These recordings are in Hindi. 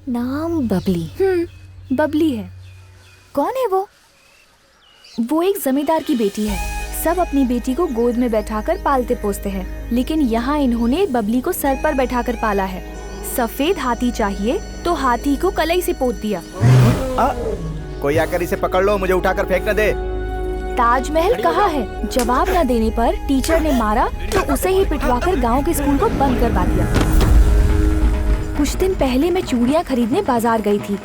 नाम बबली। बबली है। कौन है वो? वो एक जमींदार की बेटी है। सब अपनी बेटी को गोद में बैठाकर पालते पोसते हैं, लेकिन यहाँ इन्होंने बबली को सर पर बैठाकर पाला है। सफेद हाथी चाहिए तो हाथी को कलई से पोत दिया। कोई आकर इसे पकड़ लो, मुझे उठाकर फेंक न दे। ताजमहल कहाँ है? जवाब न देने पर टीचर ने मारा तो उसे ही पिटवाकर गांव के स्कूल को बंद करवा दिया। कुछ दिन पहले मैं चूड़ियाँ खरीदने बाजार गई थी।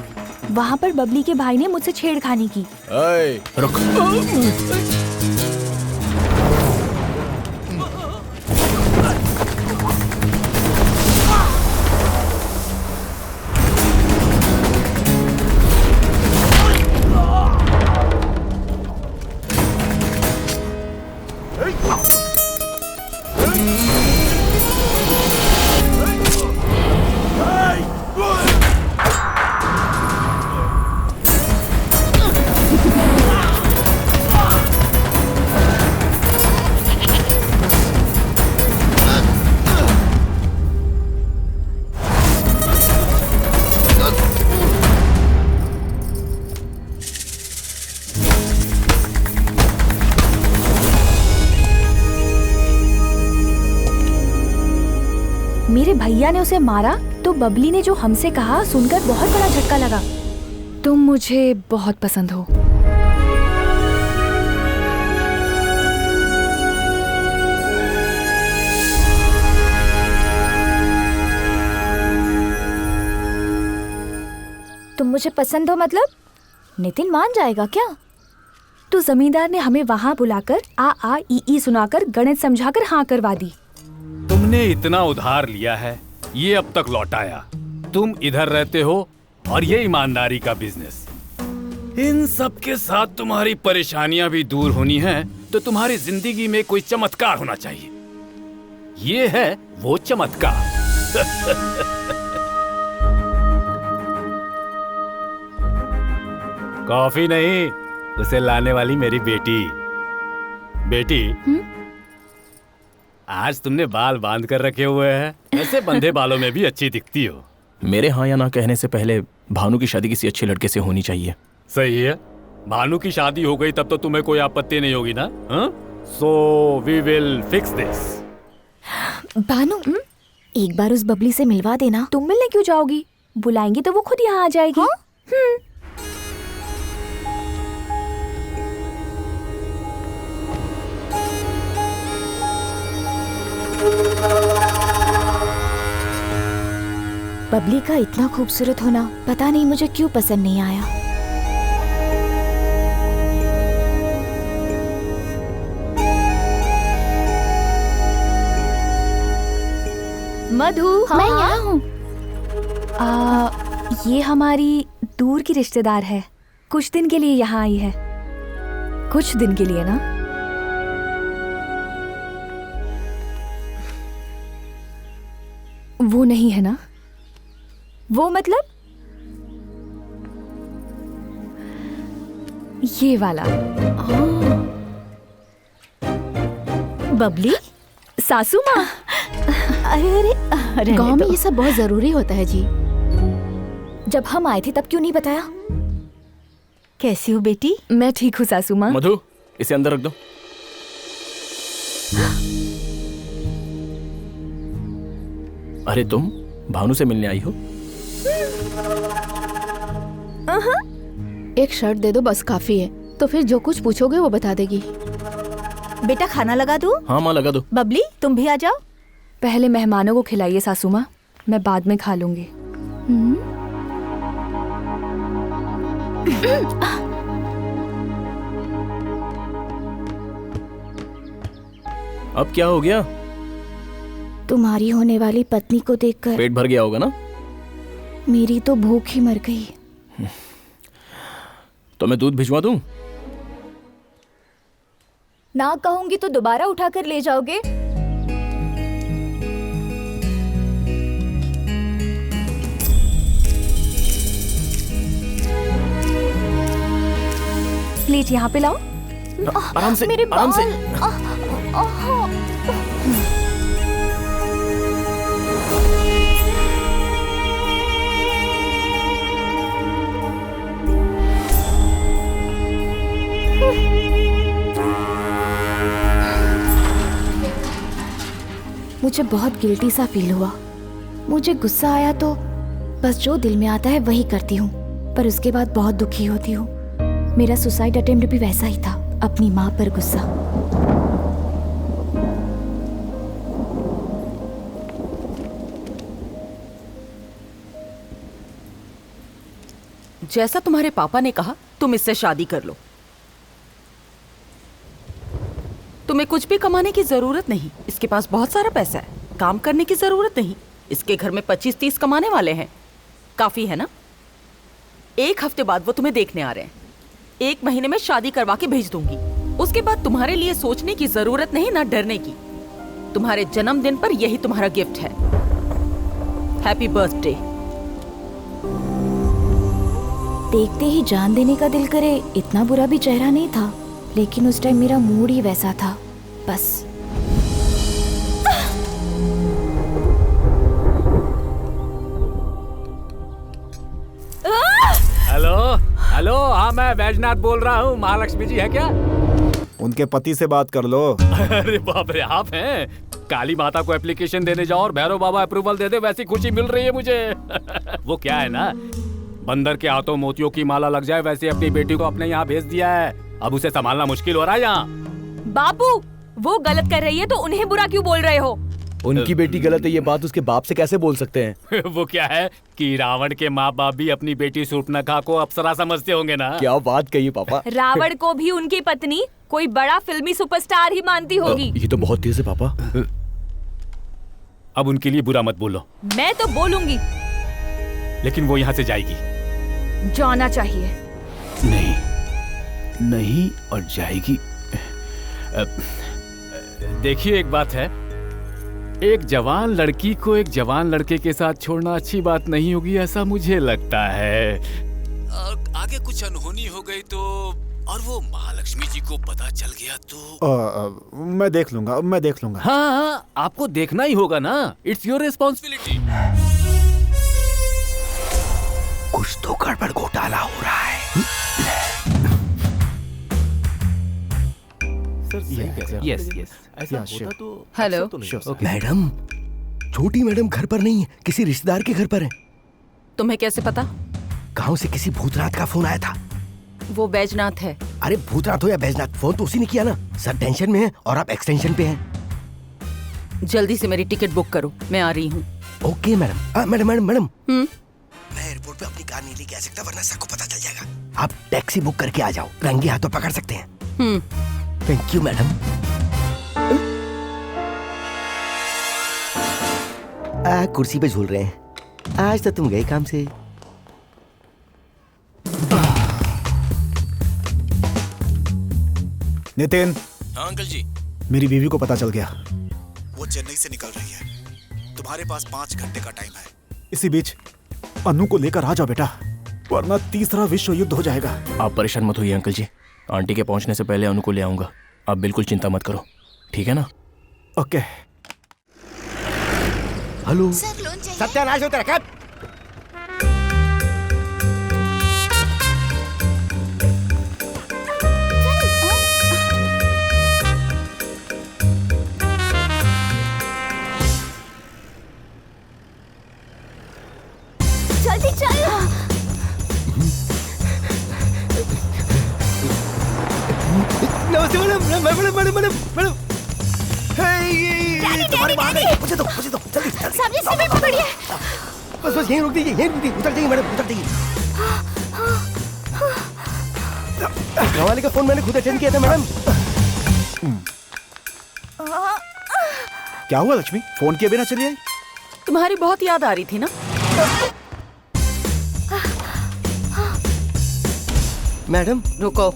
वहाँ पर बबली के भाई ने मुझसे छेड़खानी की। रुक। मेरे भैया ने उसे मारा तो बबली ने जो हमसे कहा सुनकर बहुत बड़ा झटका लगा। तुम मुझे बहुत पसंद हो। तुम मुझे पसंद हो मतलब? नितिन मान जाएगा क्या? तो जमींदार ने हमें वहाँ बुलाकर आ आ ई सुनाकर गणित समझाकर हाँ करवा दी। तुमने इतना उधार लिया है, ये अब तक लौटाया। तुम इधर रहते हो और ये ईमानदारी का बिजनेस। इन सब के साथ तुम्हारी परेशानियां भी दूर होनी है तो तुम्हारी जिंदगी में कोई चमत्कार होना चाहिए। ये है वो चमत्कार। कॉफी नहीं, उसे लाने वाली मेरी बेटी। बेटी, आज तुमने बाल बांध कर रखे हुए हैं। ऐसे बंधे बालों में भी अच्छी दिखती हो। मेरे हाँ या ना कहने से पहले भानु की शादी किसी अच्छे लड़के से होनी चाहिए। सही है। भानु की शादी हो गई तब तो तुम्हें कोई आपत्ति नहीं होगी ना? So we will fix this. Bhanu, एक बार उस बबली से मिलवा देना। तुम मिलने क्यों जाओगी? बुलाएंगी तो वो खुद यहाँ आ जाएगी। हाँ? बबली का इतना खूबसूरत होना पता नहीं मुझे क्यों पसंद नहीं आया। मधु, मैं यहाँ हूँ। ये हमारी दूर की रिश्तेदार है। कुछ दिन के लिए यहाँ आई है। कुछ दिन के लिए ना? वो नहीं है ना? वो मतलब ये वाला। बबली? सासू माँ। अरे गांव में ये सब बहुत जरूरी होता है जी। जब हम आए थे तब क्यों नहीं बताया? कैसी हो बेटी? मैं ठीक हूँ सासू माँ। मधु, इसे अंदर रख दो। अरे तुम भानु से मिलने आई हो? एक शर्ट दे दो बस काफी है। तो फिर जो कुछ पूछोगे वो बता देगी। बेटा खाना लगा दूं? हाँ माँ लगा दो। बबली तुम भी आ जाओ। पहले मेहमानों को खिलाइए सासू माँ, मैं बाद में खा लूंगी। अब क्या हो गया? तुम्हारी होने वाली पत्नी को देखकर पेट भर गया होगा ना? मेरी तो भूख ही मर गई। तो मैं दूध भिजवा दूं? ना कहूंगी तो दोबारा उठाकर ले जाओगे? प्लेट यहाँ पे लाओ। आराम से, मेरे आराम से। मुझे बहुत गिल्टी सा फील हुआ। मुझे गुस्सा आया तो बस जो दिल में आता है वही करती हूँ, पर उसके बाद बहुत दुखी होती हूँ। मेरा सुसाइड अटेम्प्ट भी वैसा ही था, अपनी माँ पर गुस्सा। जैसा तुम्हारे पापा ने कहा, तुम इससे शादी कर लो। तुम्हें कुछ भी कमाने की जरूरत नहीं, इसके पास बहुत सारा पैसा है। काम करने की जरूरत नहीं, इसके घर में 25-30 कमाने वाले हैं। काफी है ना? 1 हफ्ते बाद वो तुम्हें देखने आ रहे हैं। 1 महीने में शादी करवा के भेज दूंगी। उसके बाद तुम्हारे लिए सोचने की जरूरत नहीं, ना डरने की। तुम्हारे जन्मदिन पर यही तुम्हारा गिफ्ट है। Happy birthday. देखते ही जान देने का दिल करे, इतना बुरा भी चेहरा नहीं था, लेकिन उस टाइम मेरा मूड ही वैसा था। बस हेलो हेलो, हाँ मैं बैजनाथ बोल रहा हूँ। महालक्ष्मी जी है क्या? उनके पति से बात कर लो। अरे बाप रे, आप हैं? काली माता को एप्लीकेशन देने जाओ और भैरव बाबा अप्रूवल दे दे, वैसी खुशी मिल रही है मुझे। वो क्या है ना, बंदर के हाथों मोतियों की माला लग जाए, वैसे अपनी बेटी को अपने यहाँ भेज दिया है। अब उसे संभालना मुश्किल हो रहा है यहाँ। बाबू, वो गलत कर रही है तो उन्हें बुरा क्यों बोल रहे हो? उनकी बेटी गलत है, ये बात उसके बाप से कैसे बोल सकते हैं? वो क्या है कि रावण के माँ बाप भी अपनी बेटी शूर्पणखा को अप्सरा समझते होंगे ना। क्या बात कही पापा। रावण को भी उनकी पत्नी कोई बड़ा फिल्मी सुपरस्टार ही मानती होगी। ये तो बहुत तेज है पापा। अब उनके लिए बुरा मत बोलो। मैं तो बोलूंगी। लेकिन वो यहाँ से जाएगी। जाना चाहिए। नहीं और जाएगी। देखिए, एक बात है, एक जवान लड़की को एक जवान लड़के के साथ छोड़ना अच्छी बात नहीं होगी, ऐसा मुझे लगता है। आगे कुछ अनहोनी हो गई तो, और वो महालक्ष्मी जी को पता चल गया तो मैं देख लूंगा। हाँ, आपको देखना ही होगा ना। It's your responsibility. कुछ तो गड़बड़ घोटाला हो रहा है। यस ऐसा होता तो हेलो मैडम, छोटी मैडम घर पर नहीं है, किसी रिश्तेदार के घर पर है। तुम्हें कैसे पता? गांव से किसी भूतनाथ का फोन आया था। वो बैजनाथ है। अरे भूतनाथ हो या बैजनाथ, फोन तो उसी ने किया ना। सर टेंशन में है और आप एक्सटेंशन पे हैं। जल्दी से मेरी टिकट बुक करो, मैं आ रही हूँ। Okay madam. मैडम मैं एयरपोर्ट पे अपनी कार नहीं लेके आ सकता, वरना सबको पता चल जाएगा। आप टैक्सी बुक करके आ जाओ, रंगे हाथों पकड़ सकते हैं। Thank you madam. कुर्सी पे झूल रहे हैं। आज तो तुम गए काम से। नितिन। हाँ अंकल जी। मेरी बीवी को पता चल गया। वो चेन्नई से निकल रही है। तुम्हारे पास 5 घंटे का टाइम है। इसी बीच अनु को लेकर आ जाओ बेटा, वरना तीसरा विश्व युद्ध हो जाएगा। आप परेशान मत होइए अंकल जी, आंटी के पहुंचने से पहले अनु को ले आऊंगा। आप बिल्कुल चिंता मत करो, ठीक है ना? ओके। हेलो सत्यानाश होता रखा। जल्दी चल। नमस्ते मैडम। तुम्हारी माँ ने मुझे दो जल्दी सामने सीमेंट पड़ी है। बस यहीं रोक दीजिए, उतर जाइए मैडम, उतर जाइए। घरवाले का फोन मैंने खुद अटेंड किया था मैडम। क्या हुआ लक्ष्मी, फोन किए बिना चली आई? तुम्हारी बहुत याद आ रही थी ना। मैडम रुको।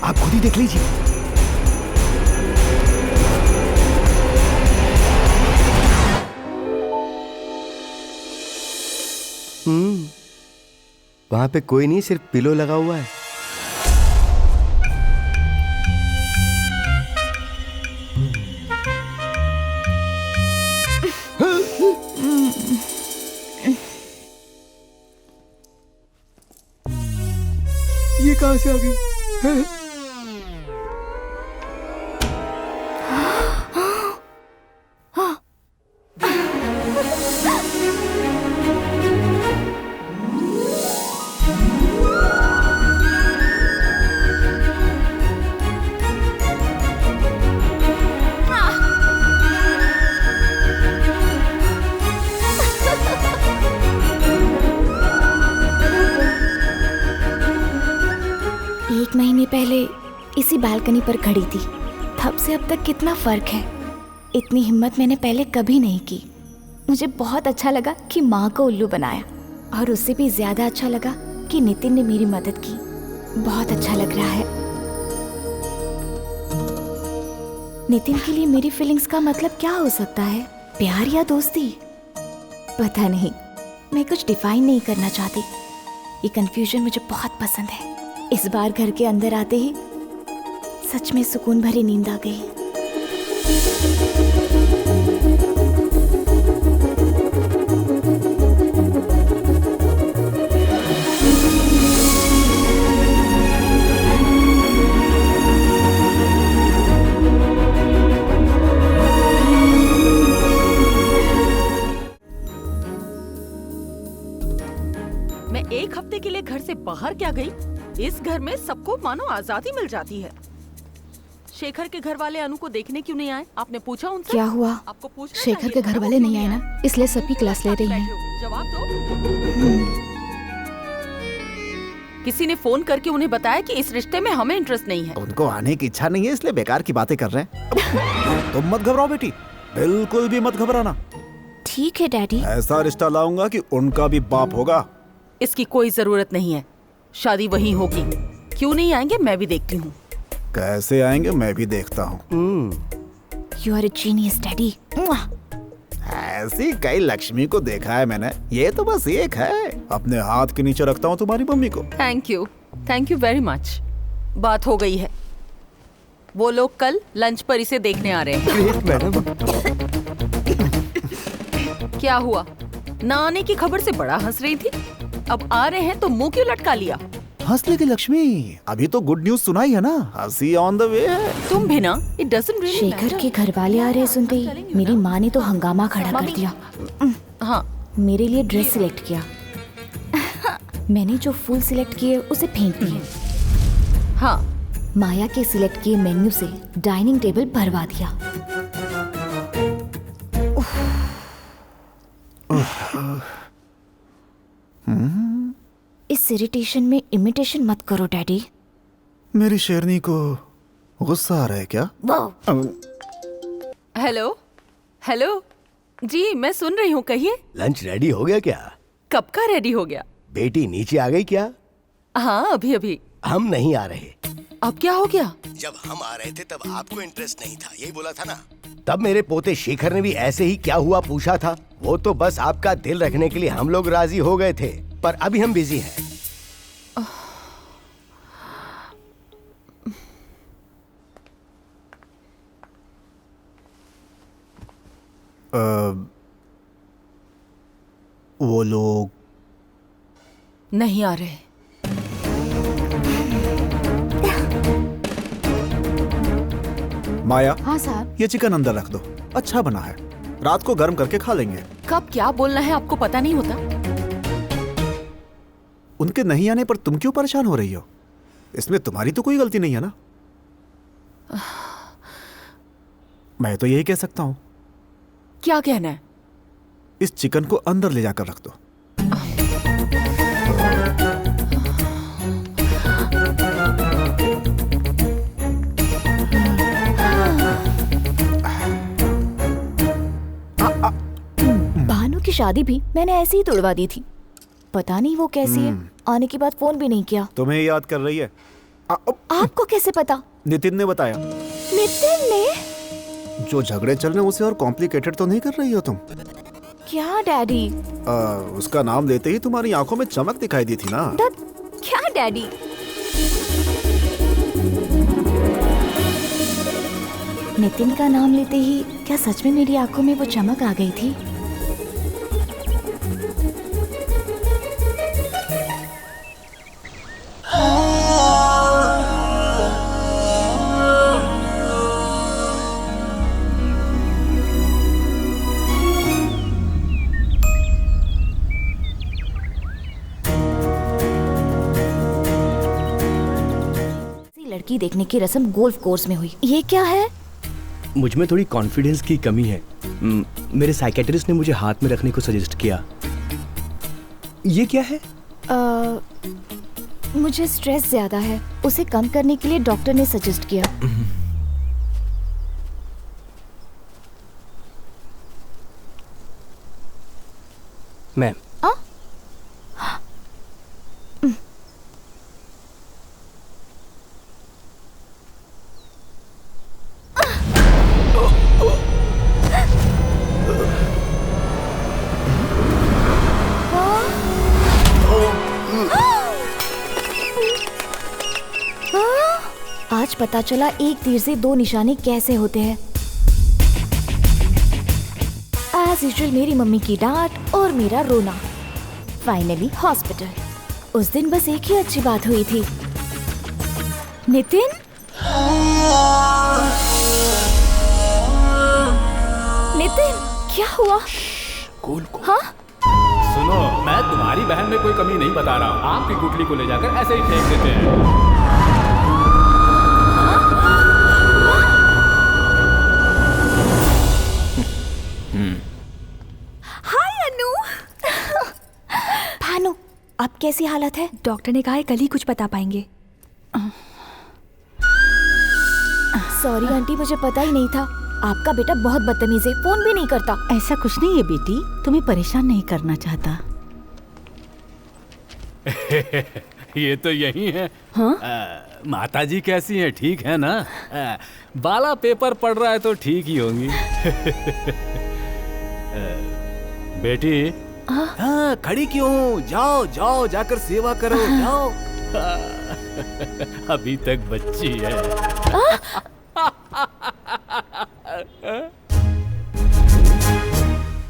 आप खुद ही देख लीजिए। वहां पे कोई नहीं, सिर्फ पिलो लगा हुआ है। ये कहां से आ गई? 1 महीने पहले इसी बालकनी पर खड़ी थी। तब से अब तक कितना फर्क है। इतनी हिम्मत मैंने पहले कभी नहीं की। मुझे बहुत अच्छा लगा कि माँ को उल्लू बनाया, और उससे भी ज्यादा अच्छा लगा कि नितिन ने मेरी मदद की। बहुत अच्छा लग रहा है। नितिन के लिए मेरी फीलिंग्स का मतलब क्या हो सकता है? प्यार या दोस्ती? पता नहीं, मैं कुछ डिफाइन नहीं करना चाहती। ये कंफ्यूजन मुझे बहुत पसंद है। इस बार घर के अंदर आते ही सच में सुकून भरी नींद आ गई। मैं 1 हफ्ते के लिए घर से बाहर क्या गई? इस घर में सबको मानो आजादी मिल जाती है। शेखर के घर वाले अनु को देखने क्यों नहीं आए? आपने पूछा उनसे? क्या हुआ? आपको पूछना शेखर चाहिए के था, घर वो वाले क्यों नहीं आए ना, इसलिए सभी क्लास ले रही हैं। जवाब दो। किसी ने फोन करके उन्हें बताया कि इस रिश्ते में हमें इंटरेस्ट नहीं है। उनको आने की इच्छा नहीं है, इसलिए बेकार की बातें कर रहे हैं। तुम मत घबराओ बेटी, बिल्कुल भी मत घबराना। ठीक है डैडी। ऐसा रिश्ता लाऊंगा कि उनका भी बाप होगा। इसकी कोई जरूरत नहीं है, शादी वहीं होगी। क्यों नहीं आएंगे मैं भी देखती हूँ। कैसे आएंगे मैं भी देखता हूँ। You are a genius daddy. ऐसी कई लक्ष्मी को देखा है मैंने, ये तो बस एक है। अपने हाथ के नीचे रखता हूँ तुम्हारी मम्मी को। Thank you very much. बात हो गई है। वो लोग कल लंच पर इसे देखने आ रहे हैं। मैडम, क्या हुआ? ना आने की खबर से बड़ा हंस रही थी, अब आ रहे हैं तो मुंह क्यों लटका लिया? हंस लेगी लक्ष्मी, अभी तो गुड न्यूज सुनाई है ना, हंसी ऑन द वे है। तुम भी ना, इट डजंट रियली शेखर के घर वाले आ रहे सुनते ही मेरी माँ ने तो हंगामा खड़ा कर दिया। हाँ, मेरे लिए ड्रेस सिलेक्ट किया। मैंने जो फूल सिलेक्ट किए उसे फेंक दिए। हाँ, माया के सिलेक्ट किए मेन्यू से डाइनिंग टेबल भरवा दिया। इस इरिटेशन में इमिटेशन मत करो डैडी। मेरी शेरनी को गुस्सा आ रहा है क्या? हेलो जी, मैं सुन रही हूँ, कहिए। लंच रेडी हो गया क्या? कब का रेडी हो गया? बेटी नीचे आ गई क्या? हाँ, अभी हम नहीं आ रहे। अब क्या हो गया? जब हम आ रहे थे तब आपको इंटरेस्ट नहीं था, यही बोला था ना। तब मेरे पोते शेखर ने भी ऐसे ही क्या हुआ पूछा था। वो तो बस आपका दिल रखने के लिए हम लोग राजी हो गए थे, पर अभी हम बिजी हैं। वो लोग नहीं आ रहे। माया, हाँ साहब। ये चिकन अंदर रख दो, अच्छा बना है, रात को गर्म करके खा लेंगे। कब क्या बोलना है आपको पता नहीं होता? उनके नहीं आने पर तुम क्यों परेशान हो रही हो? इसमें तुम्हारी तो कोई गलती नहीं है ना। मैं तो यही कह सकता हूँ। क्या कहना है? इस चिकन को अंदर ले जाकर रख दो। भानु की शादी भी मैंने ऐसे ही तोड़वा दी थी। पता नहीं वो कैसी है, आने के बाद फोन भी नहीं किया। तुम्हें याद कर रही है? आपको कैसे पता? नितिन ने बताया। नितिन ने? जो झगड़े चल रहे हैं उसे और कॉम्प्लिकेटेड तो नहीं कर रही हो तुम? क्या डैडी? उसका नाम लेते ही तुम्हारी आंखों में चमक दिखाई दी थी ना। क्या डैडी? नितिन का नाम लेते ही क्या सच में मेरी आंखों में वो चमक आ गई थी? लड़की देखने की रस्म गोल्फ कोर्स में हुई। ये क्या है? मुझ में थोड़ी कॉन्फिडेंस की कमी है। मेरे साइकेट्रिस्ट ने मुझे हाथ में रखने को सजेस्ट किया। ये क्या है? मुझे स्ट्रेस ज्यादा है, उसे कम करने के लिए डॉक्टर ने सजेस्ट किया। मैम, आज पता चला एक तीर से दो निशाने कैसे होते हैं। एज यूजुअल मेरी मम्मी की डांट और मेरा रोना। Finally hospital. उस दिन बस एक ही अच्छी बात हुई थी। नितिन, नितिन क्या हुआ? हाँ? सुनो, मैं तुम्हारी बहन में कोई कमी नहीं बता रहा हूँ। आपकी गुठली को ले जाकर ऐसे ही फेंक देते हैं। हाय अनु। भानु, अब कैसी हालत है? डॉक्टर ने कहा है कल ही कुछ बता पाएंगे। सॉरी आंटी, मुझे पता ही नहीं था। आपका बेटा बहुत बदतमीज है, फोन भी नहीं करता। ऐसा कुछ नहीं है बेटी, तुम्हें परेशान नहीं करना चाहता। ये तो यही है। हाँ? माता जी कैसी हैं? ठीक है ना? बाला पेपर पढ़ रहा है तो ठीक ही होंगी। बेटी, हाँ, खड़ी क्यों हो? जाओ जाओ, जाकर सेवा करो, जाओ। अभी तक बच्ची है।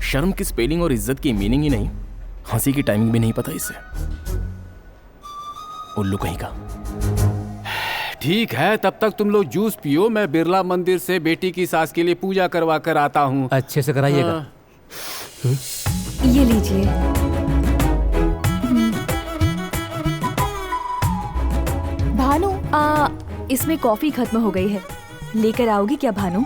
शर्म की स्पेलिंग और इज्जत की मीनिंग ही नहीं, हंसी की टाइमिंग भी नहीं पता इसे। उल्लू कहीं का। ठीक है, तब तक तुम लोग जूस पियो। मैं बिरला मंदिर से बेटी की सास के लिए पूजा करवा कर आता हूँ। अच्छे से कराइएगा। ये लीजिए। भानु, इसमें कॉफी खत्म हो गई है, लेकर आओगी क्या भानु?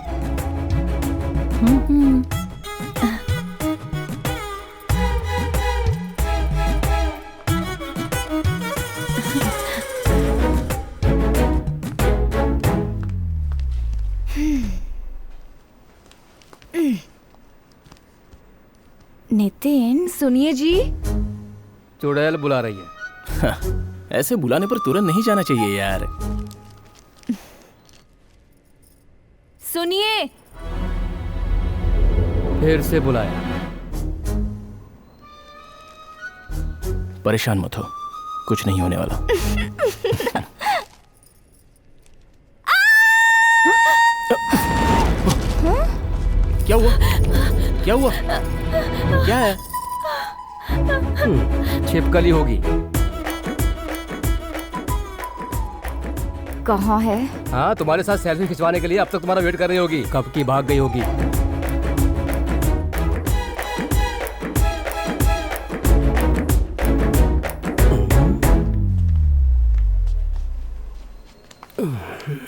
नितिन, सुनिए जी। चुड़ैल बुला रही है। ऐसे बुलाने पर तुरंत नहीं जाना चाहिए यार। सुनिए। फिर से बुलाया। परेशान मत हो, कुछ नहीं होने वाला। क्या हुआ? क्या हुआ? क्या है? छिपकली होगी। कहाँ है? हाँ, तुम्हारे साथ सेल्फी खिंचवाने के लिए अब तक तुम्हारा वेट कर रही होगी। कब की भाग गई होगी।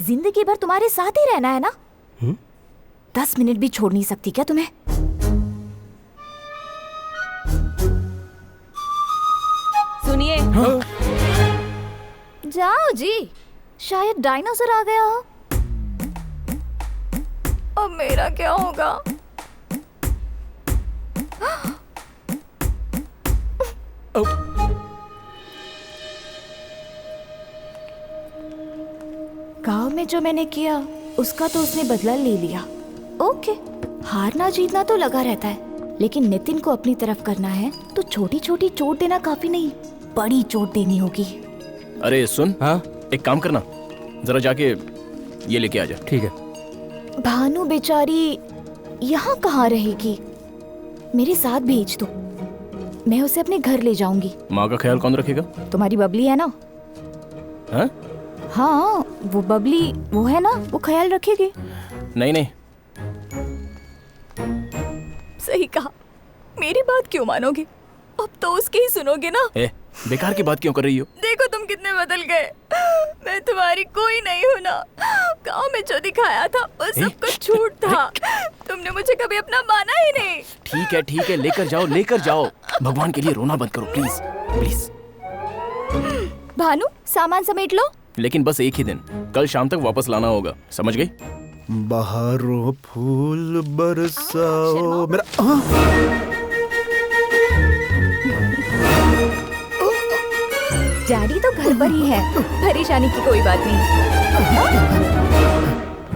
जिंदगी भर तुम्हारे साथ ही रहना है ना? 10 मिनट भी छोड़ नहीं सकती क्या तुम्हें? सुनिए। जाओ जी, शायद डायनासोर आ गया हो। अब मेरा क्या होगा? गांव में जो मैंने किया उसका तो उसने बदला ले लिया। ओके, हारना जीतना तो लगा रहता है, लेकिन नितिन को अपनी तरफ करना है तो छोटी छोटी चोट देना काफी नहीं, बड़ी चोट देनी होगी। अरे सुन, हाँ, एक काम करना, जरा जाके ये लेके आ जा। ठीक है। भानु बेचारी यहाँ कहाँ रहेगी? मेरे साथ भेज दो, मैं उसे अपने घर ले जाऊंगी। माँ का ख्याल कौन रखेगा? तुम्हारी बबली है ना? हाँ? हाँ, वो बबली वो है ना, वो ख्याल रखेगी। नहीं नहीं। सही कहा, मेरी बात क्यों मानोगे? अब तो उसकी ही सुनोगे ना। बेकार की बात क्यों कर रही हो? देखो तुम कितने बदल गए। मैं तुम्हारी कोई नहीं हूँ ना। गाँव में जो दिखाया था वो सब कुछ झूठ था। तुमने मुझे कभी अपना माना ही नहीं। ठीक है, लेकर जाओ, लेकर जाओ। भगवान के लिए रोना बंद करो प्लीज, प्लीज। भानु सामान समेट लो। लेकिन बस एक ही दिन, कल शाम तक वापस लाना होगा, समझ गई? बहारों फूल बरसाओ मेरा डैडी तो घर पर ही है, परेशानी की कोई बात नहीं।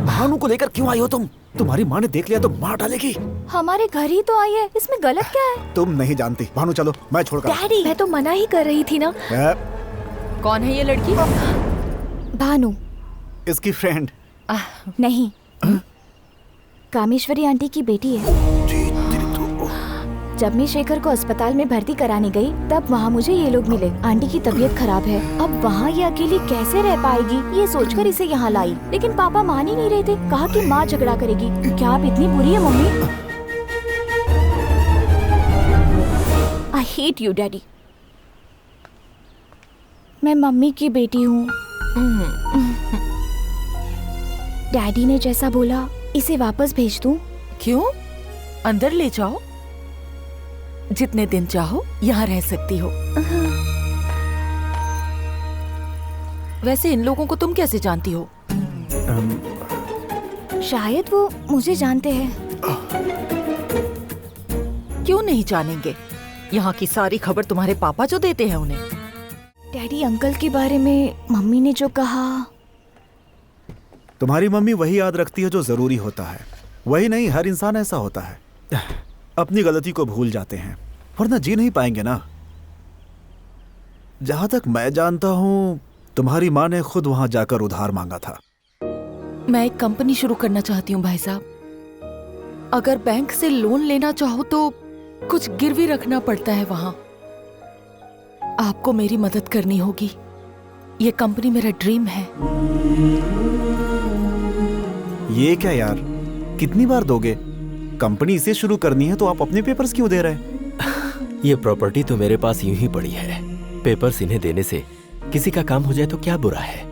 भानु को लेकर क्यों आई हो तुम? तुम्हारी माँ ने देख लिया तो मार डालेगी। हमारे घर ही तो आई है, इसमें गलत क्या है? तुम नहीं जानती। भानु चलो, मैं छोड़कर। डैडी मैं तो मना ही कर रही थी ना। कौन है ये लड़की? भानु। इसकी फ्रेंड। नहीं, कामेश्वरी आंटी की बेटी है। जब मैं शेखर को अस्पताल में भर्ती कराने गई, तब वहाँ मुझे ये लोग मिले। आंटी की तबीयत खराब है, अब वहाँ ये अकेली कैसे रह पाएगी, ये सोचकर इसे यहाँ लाई। लेकिन पापा मान ही नहीं रहे थे, कहा कि माँ झगड़ा करेगी। क्या आप इतनी बुरी है mummy? I hate you daddy. मैं मम्मी की बेटी हूँ। डैडी ने जैसा बोला, इसे वापस भेज दूँ? क्यों? अंदर ले जाओ, जितने दिन चाहो यहाँ रह सकती हो। वैसे इन लोगों को तुम कैसे जानती हो? शायद वो मुझे जानते हैं। क्यों नहीं जानेंगे? यहाँ की सारी खबर तुम्हारे पापा जो देते हैं उन्हें। डैडी अंकल के बारे में मम्मी ने जो कहा। तुम्हारी मम्मी वही याद रखती है जो जरूरी होता है। वही नहीं, हर इंसान ऐसा होता है, अपनी गलती को भूल जाते हैं, वरना जी नहीं पाएंगे ना। जहां तक मैं जानता हूं, तुम्हारी माँ ने खुद वहां जाकर उधार मांगा था। मैं एक कंपनी शुरू करना चाहती हूँ भाई साहब। अगर बैंक से लोन लेना चाहो तो कुछ गिरवी रखना पड़ता है वहां। आपको मेरी मदद करनी होगी। ये कंपनी मेरा ड्रीम है। ये क्या यार, कितनी बार दोगे? कंपनी इसे शुरू करनी है तो आप अपने पेपर्स क्यों दे रहे हैं? ये प्रॉपर्टी तो मेरे पास यूं ही पड़ी है। पेपर्स इन्हें देने से किसी का काम हो जाए तो क्या बुरा है?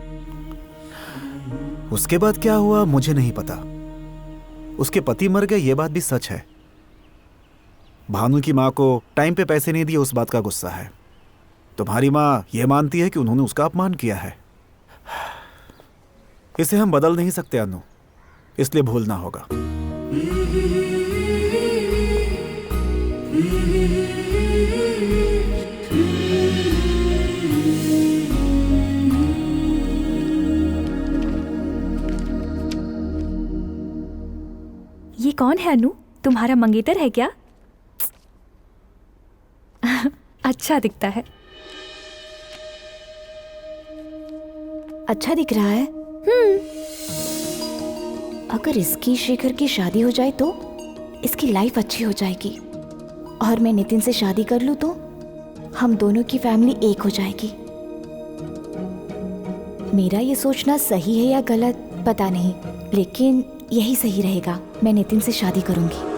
उसके बाद क्या हुआ मुझे नहीं पता। उसके पति मर गए, ये बात भी सच है। भानु की माँ को टाइम पे पैसे नहीं दिए, उस बात का गुस्सा है। तुम्हारी माँ ये मानती है कि उन्होंने उसका अपमान किया है। इसे हम बदल नहीं सकते अनु, इसलिए भूलना होगा। ये कौन है अनु? तुम्हारा मंगेतर है क्या? अच्छा दिखता है। अच्छा दिख रहा है। अगर इसकी शेखर की शादी हो जाए तो इसकी लाइफ अच्छी हो जाएगी, और मैं नितिन से शादी कर लूं तो हम दोनों की फैमिली एक हो जाएगी। मेरा ये सोचना सही है या गलत पता नहीं, लेकिन यही सही रहेगा। मैं नितिन से शादी करूंगी।